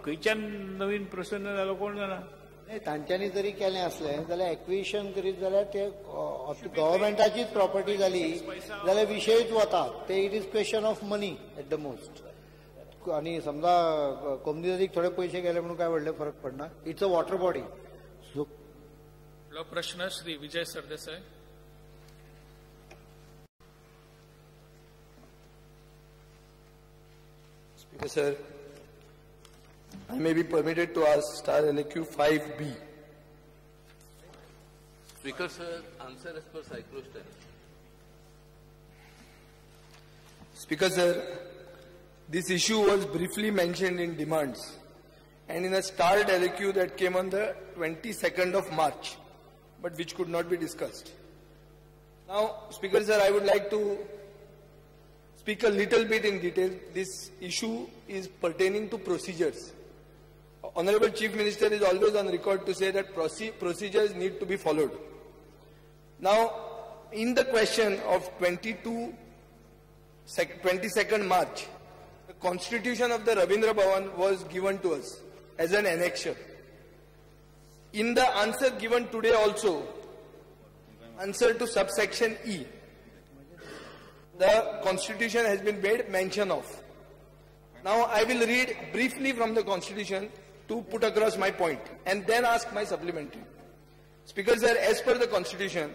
खंयच्यान नवीन प्रसन्न जालो कोण जाणा. नाही, तांच्यांनी जरी केलें असलें जाल्यार एक्विशन करीत जाल्यार ते गव्हर्मेंटाचीच प्रॉपर्टी जाली जाल्यार विशयच वता. ते it is question of money at the most. आणि समजा कम्युनिटीक थोडे पैसे गेले म्हणून काय व्हडले फरक पडना. It's a water body. प्रश्न Shri Vijay Sardesai. Speaker sir, I may be permitted to ask star LAQ 5B. Speaker sir, answer as per cyclostat. Speaker sir, this issue was briefly mentioned in demands and in a starred LAQ that came on the 22nd of March, but which could not be discussed. Now, Speaker sir, I would like to speak a little bit in detail. This issue is pertaining to procedures. Honorable Chief Minister is always on record to say that procedures need to be followed. Now, in the question of 22nd March, the constitution of the Ravindra Bhavan was given to us as an annexure. In the answer given today also, answer to subsection E, the constitution has been made mention of. Now I will read briefly from the constitution to put across my point and then ask my supplementary. Speaker sir, as per the constitution,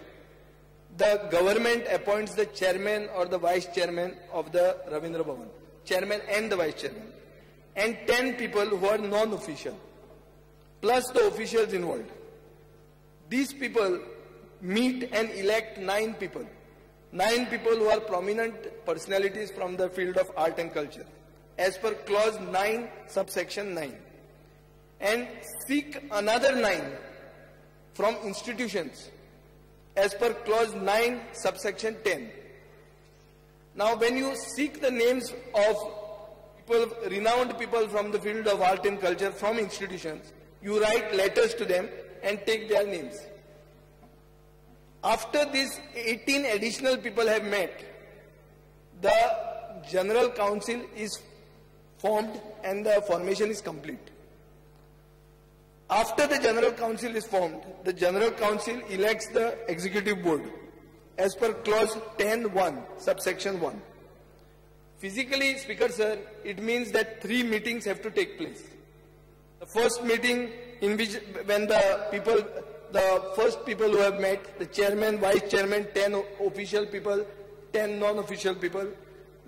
the government appoints the chairman or the vice chairman of the Ravindra Bhavan, chairman and the vice chairman, and 10 people who are non-official, plus the officials involved. These people meet and elect 9 people. 9 people who are prominent personalities from the field of art and culture, as per clause 9, subsection 9, and seek another 9 from institutions, as per clause 9, subsection 10. Now, when you seek the names of people, renowned people from the field of art and culture from institutions, you write letters to them and take their names. After these 18 additional people have met, the General Council is formed and the formation is complete. After the General Council is formed, the General Council elects the Executive Board as per clause 10(1), subsection 1. Physically, Speaker sir, it means that 3 meetings have to take place. The first meeting in which when the first people who have met, the chairman, vice chairman, 10 official people, 10 non-official people.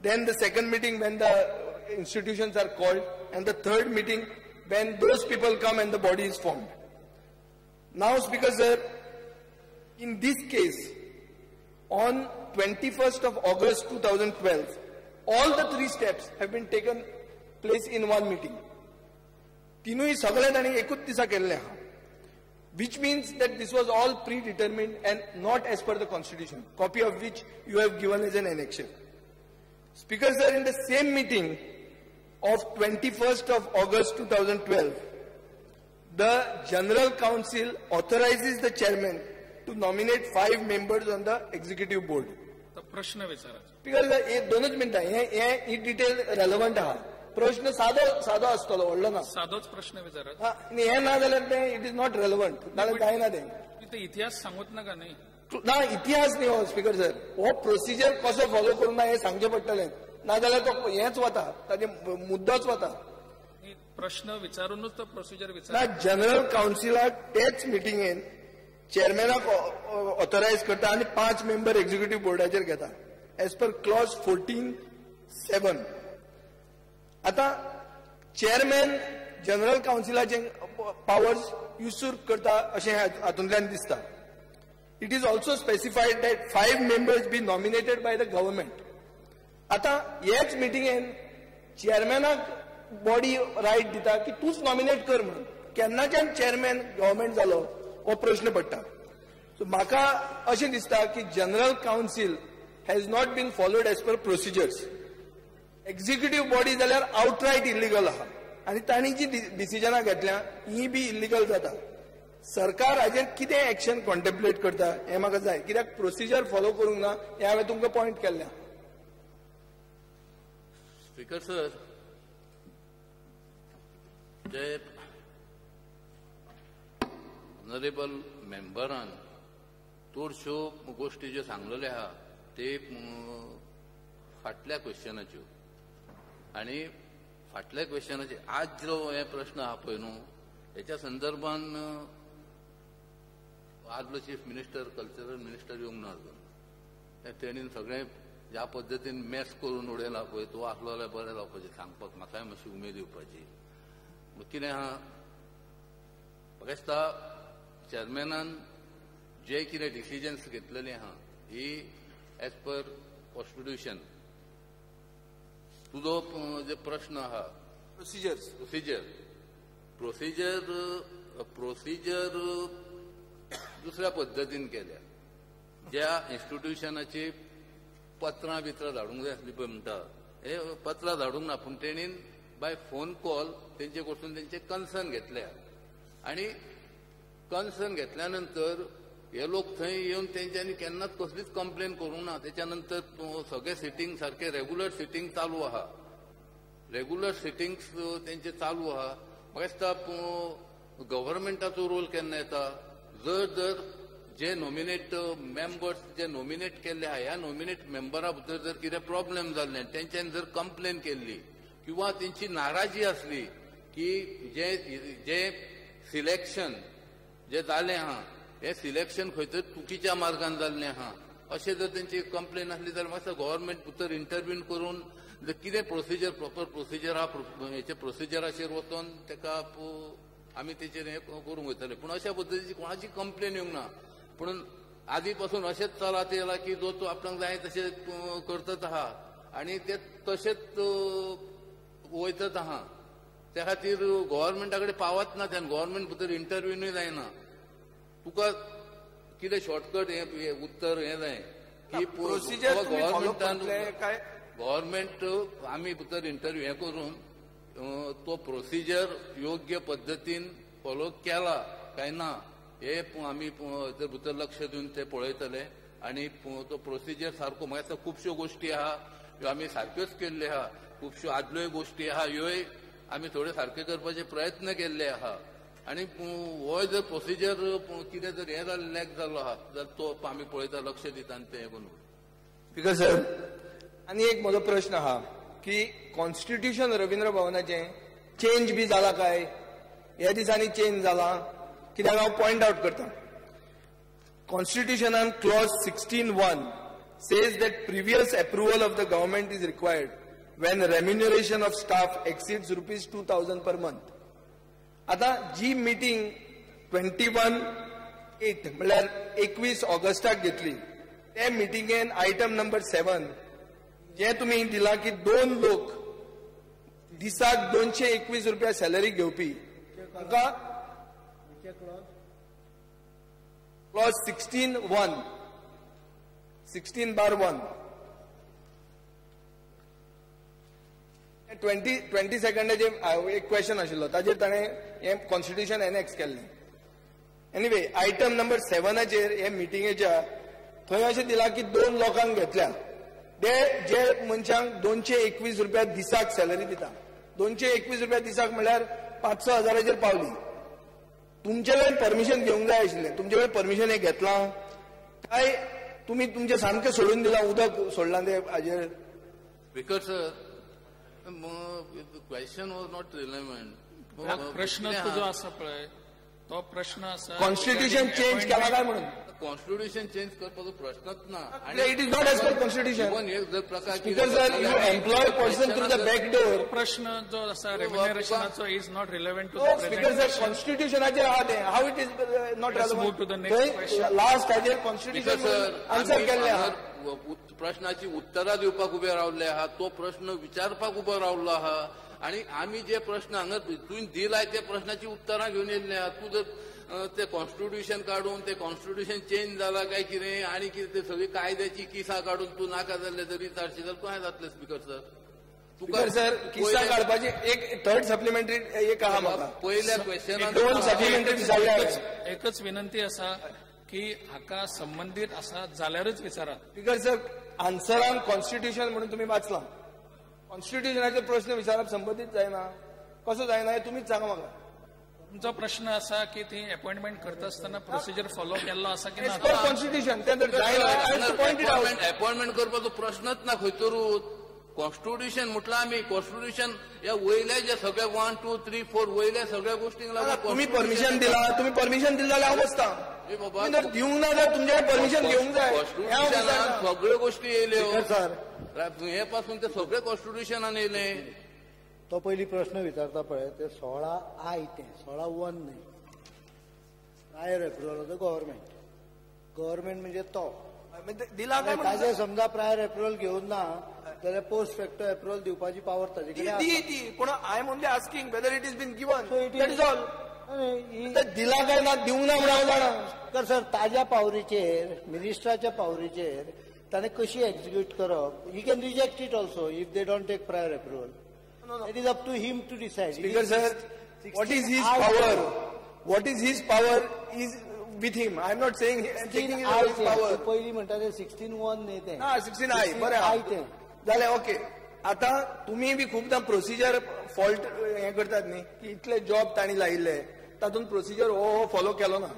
Then the second meeting when the institutions are called, and the third meeting when those people come and the body is formed. Now, Speaker sir, in this case, on 21st of August 2012, all the 3 steps have been taken place in one meeting. तिनूय सगळे तांणी एकूच दिसा केल्ले आहा. Which means that this was all predetermined and not as per the constitution, copy of which you have given as an annexure. Speaker sir, in the same meeting of 21st of August 2012, the General Council authorizes the chairman to nominate 5 members on the executive board. प्रश्न विचारा. Speaker sir, हे 2 मिनिटां ही detail relevant आहा. प्रश्न सादो असतलो, व्हडलो ना. सादोच प्रश्न विचारा. हे ना जाल्यार ते इट इज नॉट रेलेवंट. नाल्यार जायना ते. इतिहास सांगूत नका न्ही. ना इतिहास न्ही हो स्पीकर सर. हो प्रोसिजर कसो फॉलो करूंक ना हे सांगचें पडटलें. नाजाल्यार तो हेच वता, ताजे मुद्दोच वता. प्रश्न विचारूनच तो प्रोसिजर विचार. ना जनरल कावन्सिलाक तेच मिटिंगेन चेअरमॅनाक ऑथरायज करता आनी 5 मेंबर एक्झिक्युटिव्ह बोर्डाचेर घेता एज पर क्लॉज 14(7). आता चेअरमॅन जनरल कावन्सिलाचे पावर्स युसूर करता अशें हातूंतल्यान दिसता. It is also specified that 5 members be nominated by the government. आता हेच मिटिंगेन चेअरमॅनाक बॉडी रायट दिता की तूच नॉमिनेट कर म्हणून. केन्नाच्यान चेअरमॅन गव्हर्मेंट जालो हो प्रश्न पडटा. सो म्हाका अशें दिसता की general council has not been followed as per procedures. Executive body जाल्यार आउटरायट इलिगल आहा आनी तांणी जी डिसिजनां घेतल्या ही बी इलिगल जाता. सरकार हाजेर कितें एक्शन कॉन्टेम्प्लेट करता हें म्हाका जाय, कित्याक प्रोसिजर फॉलो करूंक ना हें हांवें तुमकां पॉयंट केल्लें. Speaker sir, ते ऑनरेबल मेंबरान चडश्यो गोष्टी ज्यो सांगलेल्यो आहा ते फाटल्या क्वेश्चनाच्यो आनी फाटल्या क्वेश्चनाचे आज जो हे प्रश्न आहा पळय न्हू हेच्या संदर्भान आदलो चीफ मिनिस्टर कल्चरल मिनिस्टर येवंक ना अजून तेणीन सगळें ज्या पद्दतीन मॅस करून उडयला पळय तो आसलो जाल्यार बरें जावपाचें सांगपाक म्हाकाय मातशी उमेद येवपाची कितें आहा म्हाका दिसता चेअरमॅनान जे कितें डिसिजन्स घेतलेली आहा ही एज पर कॉन्स्टिट्यूशन तुजो जे प्रश्न आहा प्रोसिजर दुसऱ्या पद्दतीन केल्या ज्या इन्स्टिट्यूशनाची पत्रां बित्रां धाडूंक जाय आसली पळय म्हणटा हे पत्रां धाडूंक ना पूण तेणीन बाय फोन कॉल तेंचे कडसून तेंचे कन्सर्न घेतल्या आनी कन्सर्न घेतल्या नंतर हे लोक थंय येवन तेंच्यांनी केन्नाच कसलीच कंप्लेन करूंक ना त्याच्या नंतर सगळे सिटींग सारखे रेग्युलर सिटींग चालू आहा रेग्युलर सिटींग्स तेंचे चालू आहा म्हाका दिसता गव्हर्मेंटाचो रोल केन्ना येता जर जे नॉमिनेट मेंबर्स जे नॉमिनेट केल्ले आहा ह्या नॉमिनेट मेंबरा भितर जर कितें प्रॉब्लेम जाल्ले तेंच्यांनी जर कंप्लेन केल्ली किंवा तेंची नाराजी आसली की जे सिलेक्शन जे जालें आहा हे सिलेक्शन खंय तर चुकीच्या मार्गान जाल्लें आहा अशें जर तेंची कंप्लेन आसली जाल्यार मातसो गव्हर्मेंट भितर इंटरव्यून करून कितें प्रोसिजर प्रॉपर प्रोसिजर आहा हेचे प्रोसिजराचेर वचोन तेका आमी तेचेर हें करूंक वयतले पूण अशा पद्दतीची कोणाची कंप्लेन येवंक ना पूण आदी पासून अशेंच चलत येयला की जो तो आपणाक जाय तशें करतत आहा आनी ते तशेंच वयतत आहा त्या खातीर गव्हर्मेंटा कडेन पावत ना तेन्ना गव्हर्मेंट भितर इंटरव्यूनूय जायना तुका कितें शॉर्टकट हे उत्तर हें जाय की गव्हर्मेंट आमी भितर इंटरव्यू हें करून तो प्रोसिजर योग्य पद्दतीन फॉलो केला काय ना हे आमी भितर लक्ष दिवन ते पळयतले आनी तो प्रोसिजर सारको म्हाका दिसता खुबश्यो गोश्टी आहा ह्यो आमी सारक्योच केल्ल्यो आहा खुबश्यो आदल्योय गोश्टी आहा ह्योय आमी थोड्यो सारक्यो करपाचे प्रयत्न केल्ले आहा आनी हो जर प्रोसिजर कितें जर हें जालें लॅक जालो आहा जाल्यार तो आमी पळयता लक्ष दिता आनी तें हें करून बिकॉज सर आनी एक म्हजो प्रश्न आहा की कॉन्स्टिट्यूशन रवींद्र भवनाचें चेंज बी जाला काय ह्या दिसांनी चेंज जाला कित्याक हांव पॉयंट आउट करता कॉन्स्टिट्यूशनान clause 16(1) says that previous approval of the government is required when remuneration of staff exceeds ₹2,000 per month. आता जी मीटिंग 21/8 म्हळ्यार 21 ऑगस्टाक घेतली त्या मिटिंगेन आयटम नंबर 7 जे तुम्ही दिला की 2 लोक दिसाक ₹221 सॅलरी घेवपी तांकां क्लॉज 16(1) 16/1 20 सेकंडाचे एक क्वेश्चन आशिल्लो ताजेर ताणें हें कॉन्स्टिट्यूशन एनेक्स केल्लें एनिवे आयटम नंबर 7चेर हे मिटिंगेच्या थंय अशें दिलां की 2 लोकांक घेतल्या जे मनशांक ₹221 दिसाक सॅलरी दिता ₹221 दिसाक म्हळ्यार 500 हजाराचेर पावली तुमचे कडेन परमिशन घेवंक जाय आशिल्लें तुमचे कडेन परमिशन हें घेतलां काय तुमी तुमचें सामकें सोडून दिलां उदक सोडलां ते हाजेर because question was not relevant प्रश्न जो आसा पळय तो प्रश्न आसा कॉन्स्टिट्यूशन चेंज केला काय म्हणून कॉन्स्टिट्यूशन चेंज करपाचो प्रश्नच ना it is not as per constitution जर प्रकार speaker sir you employ person through the back door प्रश्न जो आसा रेम्युनरेशनाचो is not relevant to speaker sir कॉन्स्टिट्यूशनाचेर आहा ते how it is not relevant last हाजेर कॉन्स्टिट्यूशन आन्सर केल्ले आहा प्रश्नाची उतरां दिवपाक उबे रावल्ले आहा तो प्रश्न विचारपाक उबो रावल्लो आहा आनी आमी जे प्रश्न हांगा तुवें दिलाय ते प्रश्नाची उतरां घेवन येयल्ले आहा तूं जर ते कॉन्स्टिट्यूशन काडून ते कॉन्स्टिट्यूशन चेंज जाला काय कितें आनी कितें ते सगळी कायद्याची किसां काडून तूं नाका जाल्ले जरी विचारशी जाल्यार कशें जातलें स्पीकर सर तुका सर किसां काडपाची एक थर्ड सप्लिमेंटरी एक आहा म्हाका पयल्या क्वेश्चनान 2 सप्लिमेंटरी जाल्ले एकच विनंती आसा की हाका संबंधित आसा जाल्यारच विचारात स्पीकर सर आन्सरान कॉन्स्टिट्यूशन म्हणून तुम्ही वाचला कॉन्स्टिट्यूशनाचे प्रश्न विचारप संबंधित जायना कसो जायना हें तुमीच सांगा म्हाका. तुमचा प्रश्न असा की ती अपॉइंटमेंट करता असताना प्रोसिजर फॉलो केल्लो आसा की ना? कॉन्स्टिट्यूशन तें जर जायना पॉइंटेड आउट. अपॉइंटमेंट करपाचो प्रश्नच ना खंयतरूच. कॉन्स्टिट्यूशन म्हटलं आम्ही कॉन्स्टिट्यूशन या वयल्या जे सगळ्या 1, 2, 3, 4 वयल्या सगळ्या गोष्टींक लागून तुम्ही परमिशन दिला जाल्यार हांव बसता. बाबा जर दिवंक ना जाल्यार तुमचे परमिशन घेवंक जाय. कॉन्स्टिट्यूशनान सगळ्यो गोष्टी येयल्यो सर हे पासून ते सगळे कॉन्स्टिट्यूशनान येयले. तो पयली प्रश्न विचारता पळय ते 16I ते 16(1) न्ही. Prior approval of the government म्हणजे तो दिला काय ताजे समजा प्रायर एप्रुवल घेवन ना जाल्यार पोस्ट फॅक्टो एप्रुवल दिवपाची पावर ताजे कडेन आसा. ती पूण I am only asking whether it is been given. That is all. दिला काय ना दिवंक ना म्हणून हांव जाणा. तर सर ताज्या पावरीचेर मिनिस्टराच्या पावरीचेर ताणें कशी एक्झिक्यूट करप he can reject it also if they don't take prior approval. It is up to him to decide. Speaker sir, what is his power? What is his power is with him. I am not saying taking his power. पहिली म्हणटा ते 16(1) न्ही ते. 16I बरें ते जालें. Okay. आता तुम्ही बी खूबदां प्रोसिजर फॉल्ट हे करतात न्ही की इतले जॉब तांणी लायिल्ले तातूंत प्रोसिजर हो फॉलो केलो ना.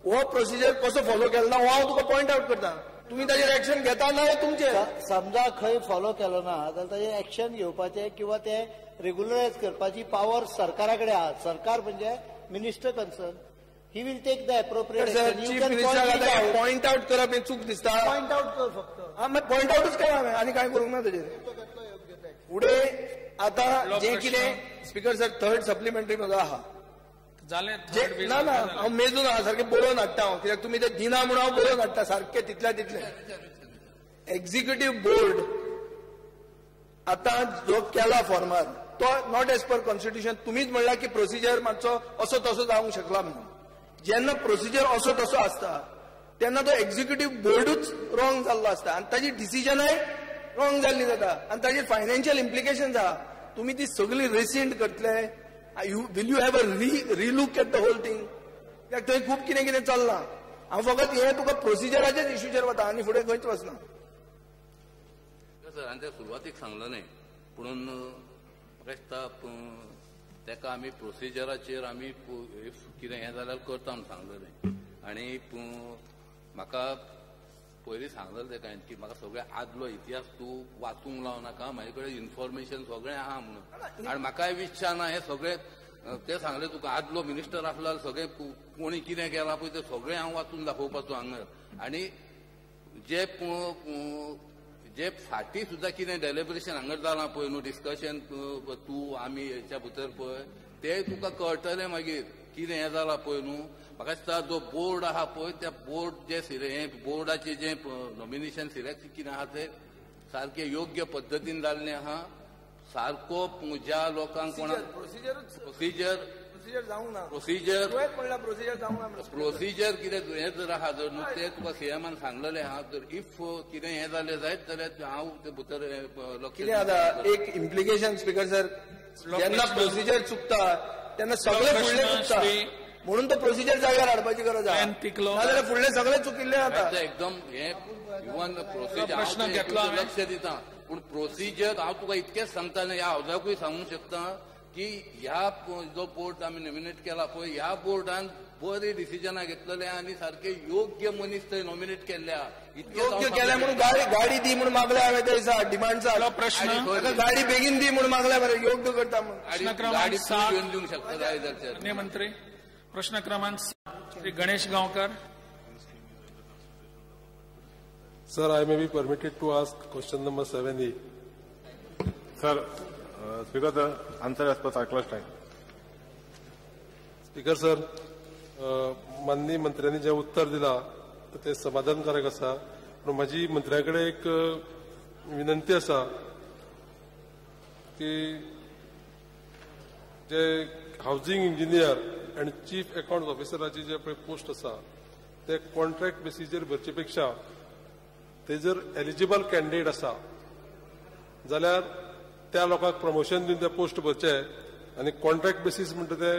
हो प्रोसिजर कसो फॉलो केलो ना हो हांव तुका पॉयंट आउट करता. तुम्ही ताजेर एक्शन घेता ना तुमचे. समजा खंय फॉलो केलो ना जाल्यार ताजेर एक्शन घेवपाचें किंवा ते रेग्युलरायज करपाची पावर सरकारा कडेन आहा. सरकार म्हणजे minister concern. He will take the appropriate action. Chief minister point out करप हे चूक दिसता. पॉइंट आउट कर फक्त. पॉइंट आउटच करा हांवें आनी कांय करूंक ना ताजेर. फुडें आतां जें कितें स्पीकर सर थर्ड सप्लिमेंटरी म्हजो आहा जाले ना ना हांव मेजून आहा सारकें बरोवन हाडटा हांव. कित्याक तुमी तें दिना म्हणून हांव बरोवन हाडटा सारकें तितल्या तितलें. एक्झिक्युटीव बोर्ड आतां जो केला फॉर्मार तो नॉट एज पर कॉन्स्टिट्यूशन. तुम्हीच म्हणला की प्रोसिजर मातसो असो तसो जावंक शकला म्हणून. जेन्ना प्रोसिजर असो तसो आसता तेन्ना तो एक्झिक्युटीव बोर्डूच रॉंग जाल्लो आसता आनी ताजी डिसिजनय रॉंग जाल्ली जाता आनी ताजी फायनान्शियल इम्प्लिकेशन्स आहा. तुम्ही ती सगळी रेसिंड करतले. Will you have a relook at the whole thing. कित्याक थंय खूब कितें कितें चल्लां. हांव फकत हे तुका प्रोसिजराच्याच इश्यूचेर वता आनी फुडें खंयच वचना. सर हांवें सुरवातीक सांगलें न्ही पुणून म्हाका दिसता तेका आमी प्रोसिजराचेर आमी कितें हें जाल्यार करता म्हणून सांगलेलें. आनी म्हाका पयलीं सांगलेलें तेका की म्हाका सगळें आदलो इतिहास तूं वाचूंक लाव नाका. म्हाजे कडेन इन्फॉर्मेशन सगळें आहा म्हणून. आनी म्हाकाय विचार ना हे सगळें ते सांगलें तुका आदलो मिनिस्टर आसलो सगळें कोणी कितें केलां पळय तें सगळें हांव वाचून दाखोवपाचो हांगा. आनी जे फाटीं सुद्दां कितें डेलिब्रेशन हांगा जालां पळय न्हू डिस्कशन तूं आमी हेच्या भितर पळय तें तुका कळटलें मागीर कितें हें जालां पळय न्हू. म्हाका दिसता जो बोर्ड आहा पळय त्या बोर्ड जे बोर्डाचें जें नॉमिनेशन सिलेक्ट कितें आहा तें सारकें योग्य पद्दतीन जाल्लें आहा. सारको ज्या लोकांक कोणाक प्रोसिजर जावंक ना. प्रोसिजर जावंक ना. प्रोसिजर कितें हें जर आहा जर न्हू तें तुका सीएमान सांगलेलें आहा. जर इफ कितें हें जालें जायत जाल्यार हांव ते भितर कितें जाता एक इम्प्लिकेशन स्पीकर सर जेन्ना प्रोसिजर चुकता तेन्ना सगळे फुडले चुकता म्हणून तो प्रोसिजर जाग्यार हाडपाची गरज आहा. नाजाल्यार फुडले सगळे चुकिल्ले जाता. एकदम हे इवन प्रोसिजर लक्ष दिता पूण प्रोसिजर हांव तुका इतकेंच सांगता ह्या हावजाकूय सांगूंक शकता की ह्या जो बोर्ड आमी नॉमिनेट केला पळय ह्या बोर्डान बरी डिसिजनां घेतलेले आनी सारखे योग्य मनीस थंय नॉमिनेट केल्ल्या. योग्य केल्या म्हणून गाडी दी म्हणून मागल्या हांवें ते दिसा डिमांड प्रश्न गाडी बेगीन दी म्हणून मागल्या बरें योग्य करता म्हणून गाडी घेवन दिवंक शकता जाय. मंत्री प्रश्न क्रमांक Shri Ganesh Gaonkar. Sir, I may be permitted to ask question number 7A. Sir, Speaker, the answer as per circular time. Speaker, sir, माननीय मंत्र्यांनी जे उत्तर दिला ते समाधानकारक आसा. पण माझी मंत्र्याकडे एक विनंती आसा की जे हाऊसिंग इंजिनियर आणि चीफ अकाउंट ऑफिसराची जे पळय पोस्ट आसा ते कॉन्ट्रॅक्ट बेसिसचेर भरचे पेक्षा ते जर एलिजिबल कॅन्डिडेट आसा जाल्यार त्या लोकांक प्रमोशन दिवन ते पोस्ट भरचे आनी कॉन्ट्रॅक्ट बेसीस म्हणटा ते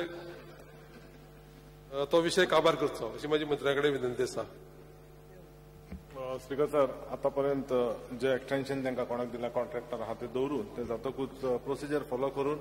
तो विषय काबार करचो अशी माझी मंत्र्याकडे विनंती आसा. स्पीकर सर, आतापर्यंत जे एक्सटेन्शन तांकां कोणाक दिला कॉन्ट्रॅक्टर आहा ते दवरून ते जातकूच प्रोसिजर फॉलो करून